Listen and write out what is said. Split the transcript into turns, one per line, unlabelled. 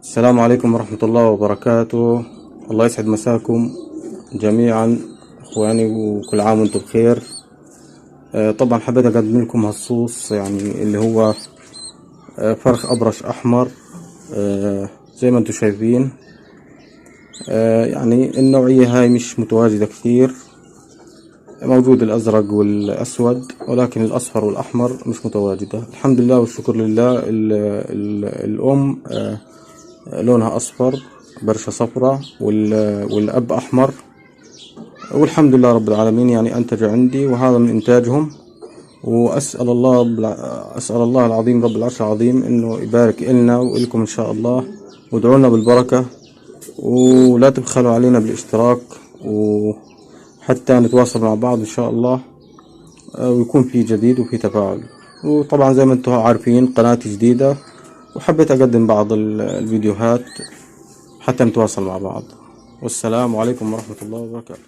السلام عليكم ورحمة الله وبركاته. الله يسعد مساكم جميعا اخواني، وكل عام وانتم بخير. طبعا حبيت اقدم لكم هالصوص يعني اللي هو فرخ ابرش احمر. زي ما انتم شايفين، يعني النوعية هاي مش متواجدة كثير. موجود الازرق والاسود، ولكن الاصفر والاحمر مش متواجدة. الحمد لله والشكر لله. الام لونها اصفر، برشة صفرة، والاب احمر، والحمد لله رب العالمين. يعني انتج عندي، وهذا من انتاجهم. واسال الله العظيم رب العرش العظيم انه يبارك لنا ولكم ان شاء الله، وادعوا لنا بالبركة، ولا تبخلوا علينا بالاشتراك، وحتى نتواصل مع بعض ان شاء الله، ويكون في جديد وفي تفاعل. وطبعا زي ما انتم عارفين قناتي جديدة، وحبيت اقدم بعض الفيديوهات حتى نتواصل مع بعض. والسلام عليكم ورحمة الله وبركاته.